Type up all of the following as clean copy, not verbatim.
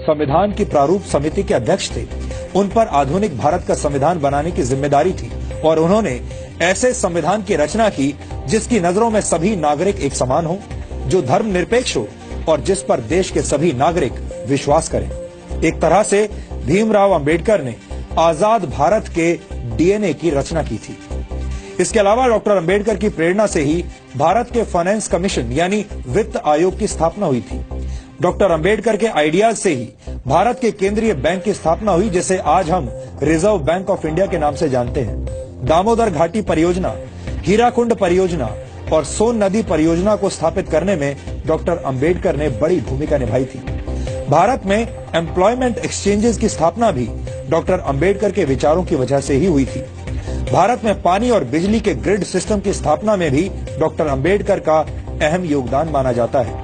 संविधान की प्रारूप समिति के अध्यक्ष थे, उन पर आधुनिक भारत का संविधान बनाने की जिम्मेदारी थी और उन्होंने ऐसे संविधान की रचना की जिसकी नजरों में सभी नागरिक एक समान हो, जो धर्मनिरपेक्ष हो और जिस पर देश के सभी नागरिक विश्वास करें। एक तरह से भीमराव अंबेडकर ने आजाद भारत के डीएनए की रचना की थी। इसके अलावा डॉक्टर अंबेडकर की प्रेरणा से ही भारत के फाइनेंस कमीशन यानी वित्त आयोग की स्थापना हुई थी। डॉक्टर अंबेडकर के आइडियाज से ही भारत के केंद्रीय बैंक की स्थापना हुई, जिसे आज हम रिजर्व बैंक ऑफ इंडिया के नाम से जानते हैं। दामोदर घाटी परियोजना, हीराकुंड परियोजना और सोन नदी परियोजना को स्थापित करने में डॉक्टर अंबेडकर ने बड़ी भूमिका निभाई थी। भारत में एम्प्लॉयमेंट एक्सचेंजेस की स्थापना भी डॉक्टर अंबेडकर के विचारों की वजह से ही हुई थी। भारत में पानी और बिजली के ग्रिड सिस्टम की स्थापना में भी डॉक्टर अंबेडकर का अहम योगदान माना जाता है।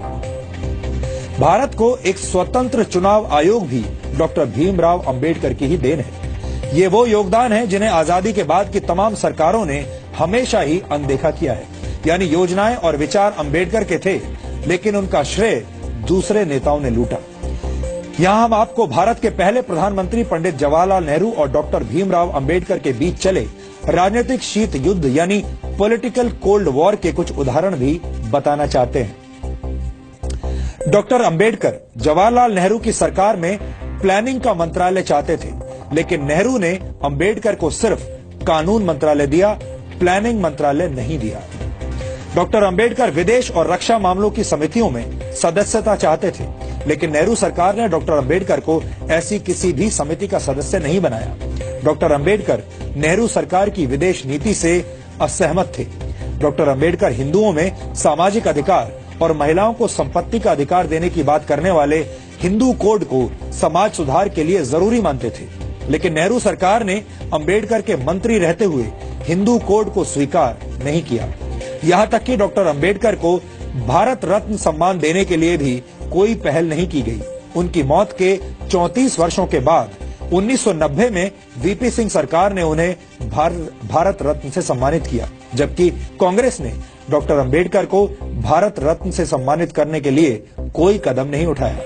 भारत को एक स्वतंत्र चुनाव आयोग भी डॉक्टर भीमराव अंबेडकर की ही देन है। ये वो योगदान है जिन्हें आजादी के बाद की तमाम सरकारों ने हमेशा ही अनदेखा किया है। यानी योजनाएं और विचार अंबेडकर के थे, लेकिन उनका श्रेय दूसरे नेताओं ने लूटा। यहां हम आपको भारत के पहले प्रधानमंत्री पंडित जवाहरलाल नेहरू और डॉक्टर भीमराव अंबेडकर के बीच चले राजनीतिक शीत युद्ध यानी पॉलिटिकल कोल्ड वॉर के कुछ उदाहरण भी बताना चाहते हैं। डॉक्टर अंबेडकर जवाहरलाल नेहरू की सरकार में प्लानिंग का मंत्रालय चाहते थे, लेकिन नेहरू ने अंबेडकर को सिर्फ कानून मंत्रालय दिया, प्लानिंग मंत्रालय नहीं दिया। डॉक्टर अंबेडकर विदेश और रक्षा मामलों की समितियों में सदस्यता चाहते थे, लेकिन नेहरू सरकार ने डॉक्टर अंबेडकर को ऐसी किसी भी समिति का सदस्य नहीं बनाया। डॉक्टर अंबेडकर नेहरू सरकार की विदेश नीति से असहमत थे। डॉक्टर अंबेडकर हिंदुओं में सामाजिक अधिकार और महिलाओं को संपत्ति का अधिकार देने की बात करने वाले हिंदू कोड को समाज सुधार के लिए जरूरी मानते थे, लेकिन नेहरू सरकार ने अंबेडकर के मंत्री रहते हुए हिंदू कोड को स्वीकार नहीं किया। यहाँ तक कि डॉक्टर अंबेडकर को भारत रत्न सम्मान देने के लिए भी कोई पहल नहीं की गई। उनकी मौत के 34 वर्षों के बाद 1990 में वीपी सिंह सरकार ने उन्हें भारत रत्न से सम्मानित किया, जबकि कांग्रेस ने डॉक्टर अंबेडकर को भारत रत्न से सम्मानित करने के लिए कोई कदम नहीं उठाया।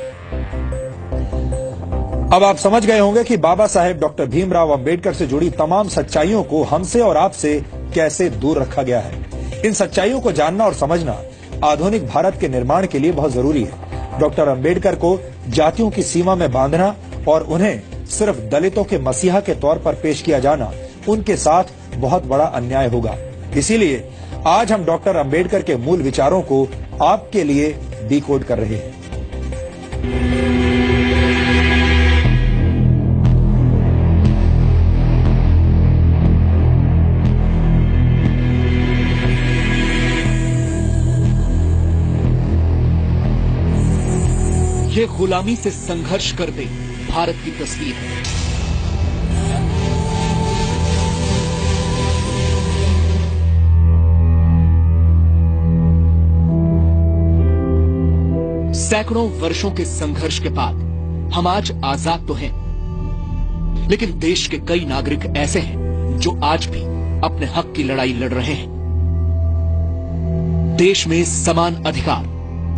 अब आप समझ गए होंगे कि बाबा साहेब डॉक्टर भीमराव अंबेडकर से जुड़ी तमाम सच्चाइयों को हमसे और आपसे कैसे दूर रखा गया है। इन सच्चाइयों को जानना और समझना आधुनिक भारत के निर्माण के लिए बहुत जरूरी है। डॉक्टर अंबेडकर को जातियों की सीमा में बांधना और उन्हें सिर्फ दलितों के मसीहा के तौर पर पेश किया जाना उनके साथ बहुत बड़ा अन्याय होगा। इसीलिए आज हम डॉक्टर अंबेडकर के मूल विचारों को आपके लिए डिकोड कर रहे हैं। ये गुलामी से संघर्ष करते भारत की तस्वीर है। सैकड़ों वर्षों के संघर्ष के बाद हम आज आजाद तो हैं, लेकिन देश के कई नागरिक ऐसे हैं जो आज भी अपने हक की लड़ाई लड़ रहे हैं। देश में समान अधिकार,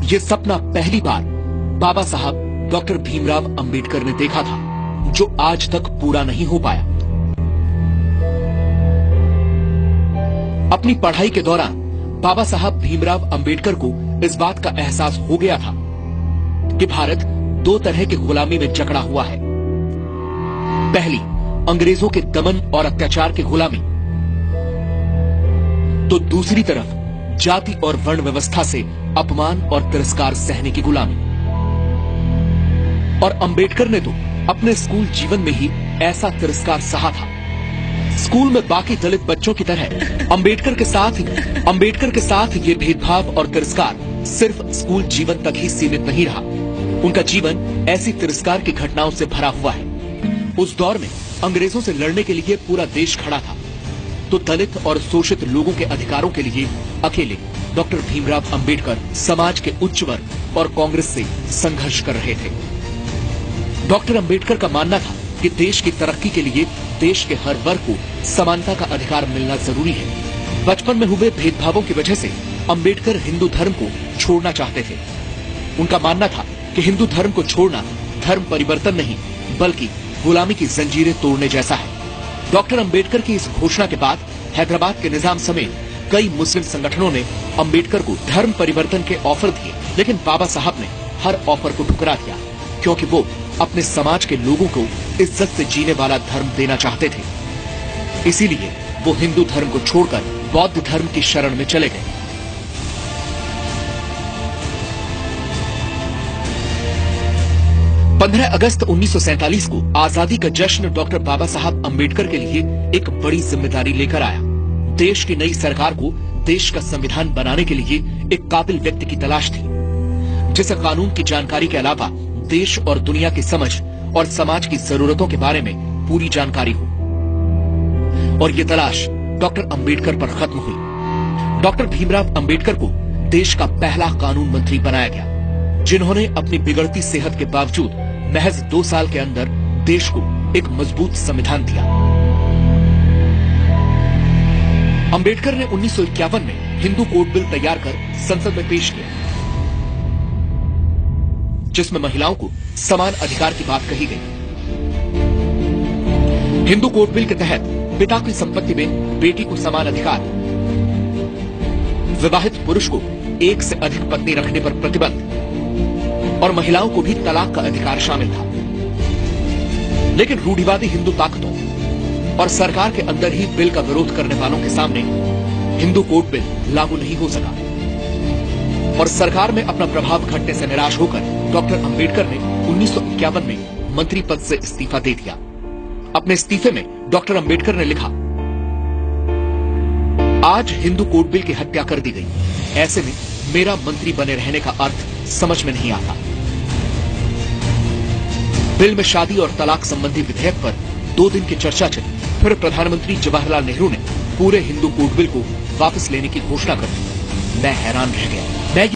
ये सपना पहली बार बाबा साहब डॉक्टर भीमराव अंबेडकर ने देखा था, जो आज तक पूरा नहीं हो पाया। अपनी पढ़ाई के दौरान बाबा साहब भीमराव अंबेडकर को इस बात का एहसास हो गया था कि भारत दो तरह की गुलामी में जकड़ा हुआ है। पहली, अंग्रेजों के दमन और अत्याचार की गुलामी, तो दूसरी तरफ जाति और वर्ण व्यवस्था से अपमान और तिरस्कार सहने की गुलामी। और अंबेडकर ने तो अपने स्कूल जीवन में ही ऐसा तिरस्कार सहा था। स्कूल में बाकी दलित बच्चों की तरह अंबेडकर के साथ ये भेदभाव और तिरस्कार सिर्फ स्कूल जीवन तक ही सीमित नहीं रहा। उनका जीवन ऐसी तिरस्कार की घटनाओं से भरा हुआ है। उस दौर में अंग्रेजों से लड़ने के लिए पूरा देश खड़ा था, तो दलित और शोषित लोगों के अधिकारों के लिए अकेले डॉक्टर भीमराव अंबेडकर समाज के उच्च वर्ग और कांग्रेस से संघर्ष कर रहे थे। डॉक्टर अंबेडकर का मानना था कि देश की तरक्की के लिए देश के हर वर्ग को समानता का अधिकार मिलना जरूरी है। बचपन में हुए भेदभावों की वजह से अंबेडकर हिंदू धर्म को छोड़ना चाहते थे। उनका मानना था कि हिंदू धर्म को छोड़ना धर्म परिवर्तन नहीं बल्कि गुलामी की जंजीरें तोड़ने जैसा है। डॉक्टर अंबेडकर की इस घोषणा के बाद हैदराबाद के निजाम समेत कई मुस्लिम संगठनों ने अंबेडकर को धर्म परिवर्तन के ऑफर दिए, लेकिन बाबा साहब ने हर ऑफर को ठुकरा दिया क्योंकि वो अपने समाज के लोगों को इज्जत से जीने वाला धर्म देना चाहते थे। इसीलिए वो हिंदू धर्म को छोड़कर बौद्ध धर्म की शरण में चले गए। पंद्रह अगस्त 1947 को आजादी का जश्न डॉक्टर बाबा साहब अंबेडकर के लिए एक बड़ी जिम्मेदारी लेकर आया। देश की नई सरकार को देश का संविधान बनाने के लिए एक काबिल व्यक्ति की तलाश थी, जिसे कानून की जानकारी के अलावा देश और दुनिया की समझ और समाज की जरूरतों के बारे में पूरी जानकारी हो। और ये तलाश डॉक्टर अंबेडकर पर खत्म हुई। डॉक्टर भीमराव अंबेडकर को देश का पहला कानून मंत्री बनाया गया, जिन्होंने अपनी बिगड़ती सेहत के बावजूद महज 2 साल के अंदर देश को एक मजबूत संविधान दिया। अंबेडकर ने 1951 में हिंदू कोड बिल तैयार कर संसद में पेश किया, जिसमें महिलाओं को समान अधिकार की बात कही गई। हिंदू कोड बिल के तहत पिता की संपत्ति में बेटी को समान अधिकार, विवाहित पुरुष को एक से अधिक पत्नी रखने पर प्रतिबंध और महिलाओं को भी तलाक का अधिकार शामिल था। लेकिन रूढ़िवादी हिंदू ताकतों और सरकार के अंदर ही बिल का विरोध करने वालों के सामने हिंदू कोड बिल लागू नहीं हो सका और सरकार में अपना प्रभाव घटने से निराश होकर डॉक्टर अंबेडकर ने 1951 में मंत्री पद से इस्तीफा दे दिया। अपने इस्तीफे में डॉक्टर अंबेडकर ने लिखा, आज हिंदू कोड बिल की हत्या कर दी गई, ऐसे में मेरा मंत्री बने रहने का अर्थ समझ में नहीं आता। बिल में शादी और तलाक संबंधी विधेयक पर 2 दिन की चर्चा चली, फिर प्रधानमंत्री जवाहरलाल नेहरू ने पूरे हिंदू कोड बिल को वापस लेने की घोषणा कर दी। मैं हैरान रह गया। मैं